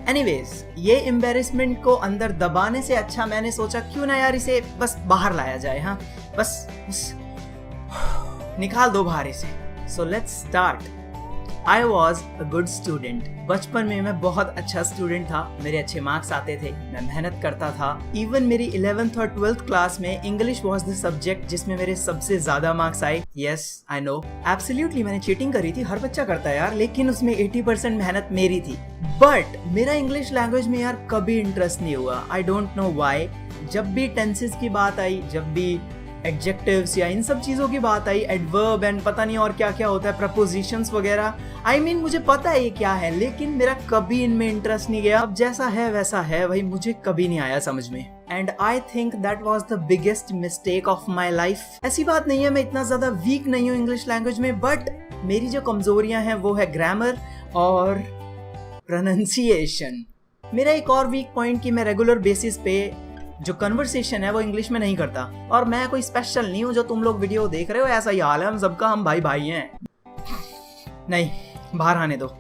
Anyways, ये embarrassment को अंदर दबाने से अच्छा मैंने सोचा क्यों ना यार इसे बस बाहर लाया जाए। हाँ, बस निकाल दो बाहर इसे। So let's start. I was a good student. बचपन में मैं बहुत अच्छा स्टूडेंट था, मेरे अच्छे मार्क्स आते थे, मैं मेहनत करता था। इवन मेरी 11th और 12th क्लास में इंग्लिश वॉज द सब्जेक्ट जिसमें मेरे सबसे ज्यादा मार्क्स आए। यस, आई नो, एब्सोल्युटली मैंने चीटिंग करी थी, हर बच्चा करता है यार, लेकिन उसमें 80% मेहनत मेरी थी। बट मेरा इंग्लिश लैंग्वेज में यार कभी इंटरेस्ट नहीं हुआ। I don't know why. जब भी टेंसेस की बात आई, जब भी एडजेक्टिव्स या इन सब चीजों की बात आई, एडवर्ब एंड पता नहीं और क्या क्या होता है, प्रपोजिशंस वगैरह, आई मीन मुझे पता है ये क्या है, लेकिन मेरा कभी इनमें इंटरेस्ट नहीं गया। अब जैसा है वैसा है भाई, मुझे कभी नहीं आया समझ में। And I think that was the biggest mistake of my life. ऐसी बात नहीं है मैं इतना ज्यादा वीक नहीं हूँ इंग्लिश लैंग्वेज में, बट मेरी जो कमजोरियां हैं वो है ग्रामर और प्रोनाउंसिएशन। मेरा एक और वीक पॉइंट कि मैं रेगुलर बेसिस पे जो कन्वर्सेशन है वो इंग्लिश में नहीं करता। और मैं कोई स्पेशल नहीं हूँ, जो तुम लोग वीडियो देख रहे हो ऐसा ही हाल है हम सबका, हम भाई भाई हैं। नहीं, बाहर आने दो,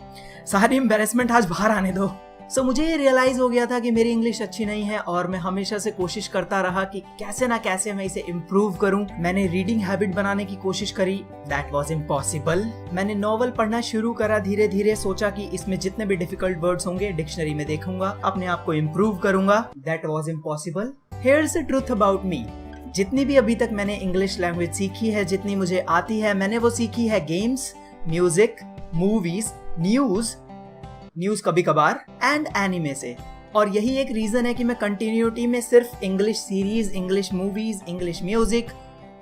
सारी एम्बैरेसमेंट आज बाहर आने दो। सो मुझे ये रियलाइज हो गया था कि मेरी इंग्लिश अच्छी नहीं है, और मैं हमेशा से कोशिश करता रहा कि कैसे ना कैसे मैं इसे इम्प्रूव करूं। मैंने रीडिंग हैबिट बनाने की कोशिश करी, दैट वाज इम्पॉसिबल। मैंने नॉवल पढ़ना शुरू करा धीरे धीरे, सोचा कि इसमें जितने भी डिफिकल्ट वर्ड्स होंगे डिक्शनरी में देखूंगा, अपने आप को इम्प्रूव करूंगा, that was impossible. Here's the truth about me. जितनी भी अभी तक मैंने इंग्लिश लैंग्वेज सीखी है, जितनी मुझे आती है, मैंने वो सीखी है गेम्स, म्यूजिक, मूवीज, न्यूज कभी कभार एंड एनिमे से। और यही एक रीजन है कि मैं कंटिन्यूटी में सिर्फ English series, English movies, English music,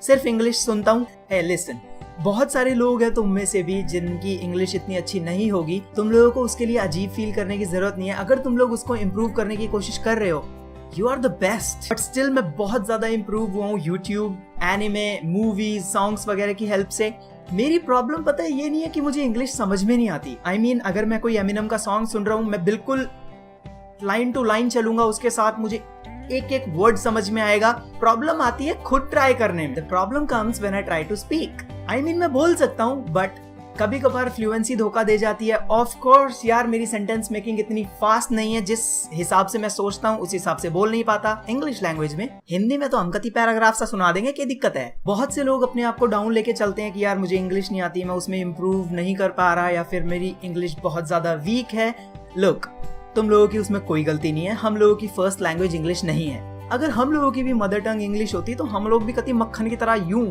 सिर्फ इंग्लिश सुनता हूँ। हे लिसन, बहुत सारे लोग हैं तुम में से भी जिनकी इंग्लिश इतनी अच्छी नहीं होगी। तुम लोगों को उसके लिए अजीब फील करने की जरूरत नहीं है। अगर तुम लोग उसको इम्प्रूव करने की कोशिश कर रहे हो, you are the best. But still मैं बहुत ज्यादा इम्प्रूव हुआ हूँ यूट्यूब, एनिमे, मूवीज, सॉन्ग्स वगैरह की हेल्प से। मेरी प्रॉब्लम पता है ये नहीं है कि मुझे इंग्लिश समझ में नहीं आती। आई मीन, अगर मैं कोई एमिनेम का सॉन्ग सुन रहा हूँ, मैं बिल्कुल लाइन टू लाइन चलूंगा उसके साथ, मुझे एक एक वर्ड समझ में आएगा। प्रॉब्लम आती है खुद ट्राई करने में। The problem comes when I try to speak. I mean, मैं बोल सकता हूँ, बट कभी कभार फ्लुएंसी धोखा दे जाती है। ऑफ कोर्स यार, मेरी सेंटेंस मेकिंग इतनी फास्ट नहीं है, जिस हिसाब से मैं सोचता हूँ उस हिसाब से बोल नहीं पाता इंग्लिश लैंग्वेज में। हिंदी में तो हम कति पैराग्राफ सा सुना देंगे, क्या दिक्कत है। बहुत से लोग अपने आप को डाउन लेके चलते हैं कि यार मुझे इंग्लिश नहीं आती, मैं उसमें इम्प्रूव नहीं कर पा रहा, या फिर मेरी इंग्लिश बहुत ज्यादा वीक है। लुक, तुम लोगों की उसमें कोई गलती नहीं है। हम लोगों की फर्स्ट लैंग्वेज इंग्लिश नहीं है। अगर हम लोगों की भी मदर टंग इंग्लिश होती तो हम लोग भी कति मक्खन की तरह यूं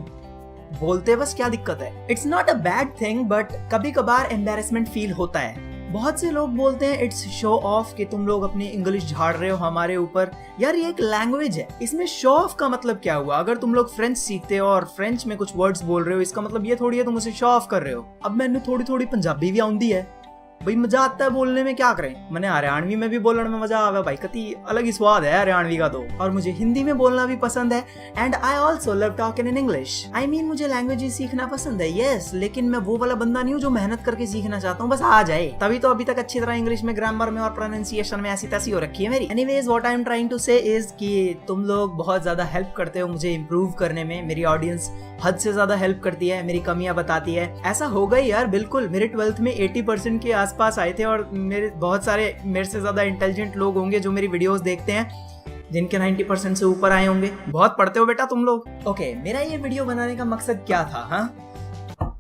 बोलते, बस क्या दिक्कत है। It's not a bad thing, but कभी कभार एम्बैरेसमेंट फील होता है। बहुत से लोग बोलते हैं इट्स शो ऑफ, कि तुम लोग अपनी इंग्लिश झाड़ रहे हो हमारे ऊपर। यार ये एक लैंग्वेज है, इसमें शो ऑफ का मतलब क्या हुआ। अगर तुम लोग फ्रेंच सीखते हो और फ्रेंच में कुछ वर्ड्स बोल रहे हो, इसका मतलब ये थोड़ी है तुम उसे शो ऑफ कर रहे हो। अब मैंने थोड़ी थोड़ी पंजाबी भी आउंदी है भाई, मजा आता है बोलने में, क्या करें। मैंने हरियाणवी में भी बोलने में मजा आवा भाई, कति अलग ही स्वाद है हरियाणवी का तो। और मुझे हिंदी में बोलना भी पसंद है, and I also love talking in English. I mean, मुझे लैंग्वेजेस सीखना पसंद है, यस, लेकिन मैं वो वाला बंदा नहीं हूँ जो मेहनत करके सीखना चाहता हूँ, बस आ जाए। तभी तो अभी तक अच्छी तरह इंग्लिश में, ग्रामर में और प्रोनाउंसिएशन में ऐसी तैसी हो रखी है मेरी। Anyways, what I am trying to say is कि तुम लोग बहुत ज्यादा हेल्प करते हो मुझे इम्प्रूव करने में। मेरी ऑडियंस हद से ज्यादा हेल्प करती है, मेरी कमियां बताती है। ऐसा हो गई यार, बिल्कुल। मेरे 12th में 80% के आसपास आए थे, और मेरे बहुत सारे मेरे से ज्यादा इंटेलिजेंट लोग होंगे जो मेरी वीडियोस देखते हैं, जिनके 90% से ऊपर आए होंगे। बहुत पढ़ते हो बेटा तुम लोग। ओके, मेरा ये वीडियो बनाने का मकसद क्या था? हाँ,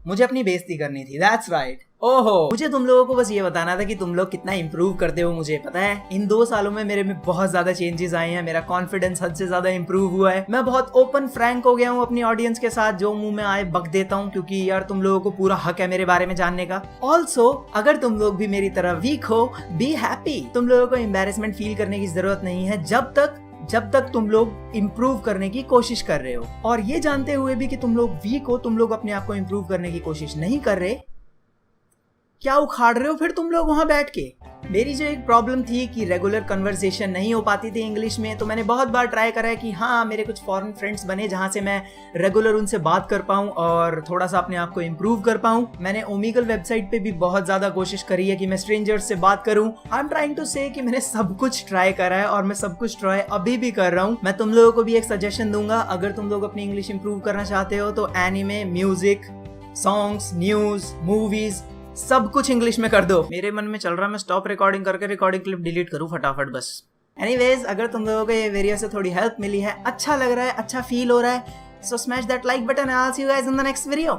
मुझे अपनी बेइज्जती करनी थी, दैट्स राइट। ओहो, मुझे तुम लोगों को बस ये बताना था कि तुम लोग कितना इंप्रूव करते हो। मुझे पता है इन 2 सालों में मेरे में बहुत ज्यादा चेंजेस आए हैं, मेरा कॉन्फिडेंस हद से ज्यादा इंप्रूव हुआ है। मैं बहुत ओपन फ्रैंक हो गया हूँ अपनी ऑडियंस के साथ, जो मुंह में आए बक देता हूँ, क्योंकि यार तुम लोगों को पूरा हक है मेरे बारे में जानने का। ऑल्सो, अगर तुम लोग भी मेरी तरह वीक हो, बी हैप्पी। तुम लोगों को एम्बैरेसमेंट फील करने की जरूरत नहीं है, जब तक तुम लोग इम्प्रूव करने की कोशिश कर रहे हो। और ये जानते हुए भी कि तुम लोग वीक हो, तुम लोग अपने आप को इम्प्रूव करने की कोशिश नहीं कर रहे, क्या उखाड़ रहे हो फिर तुम लोग वहां बैठ के। मेरी जो एक प्रॉब्लम थी कि रेगुलर कन्वर्सेशन नहीं हो पाती थी इंग्लिश में, तो मैंने बहुत बार ट्राई करा है कि हाँ, मेरे कुछ फॉरेन फ्रेंड्स बने जहां से मैं रेगुलर उनसे बात कर पाऊं और थोड़ा सा अपने आप को इम्प्रूव कर पाऊं। मैंने ओमीगल वेबसाइट पे भी बहुत ज्यादा कोशिश करी है कि मैं स्ट्रेंजर्स से बात करूं। आई एम ट्राइंग टू से कि मैंने सब कुछ ट्राई करा है, और मैं सब कुछ ट्राई अभी भी कर रहा हूँ। मैं तुम लोगों को भी एक सजेशन दूंगा, अगर तुम लोग अपनी इंग्लिश इंप्रूव करना चाहते हो तो anime, music, songs, news, movies, सब कुछ इंग्लिश में कर दो। मेरे मन में चल रहा है मैं स्टॉप रिकॉर्डिंग करके रिकॉर्डिंग क्लिप डिलीट करूँ फटाफट बस। एनीवेज, अगर तुम लोगों को ये वीडियो से थोड़ी हेल्प मिली है, अच्छा लग रहा है, अच्छा फील हो रहा है, so smash that like button and I'll see you guys in the next video.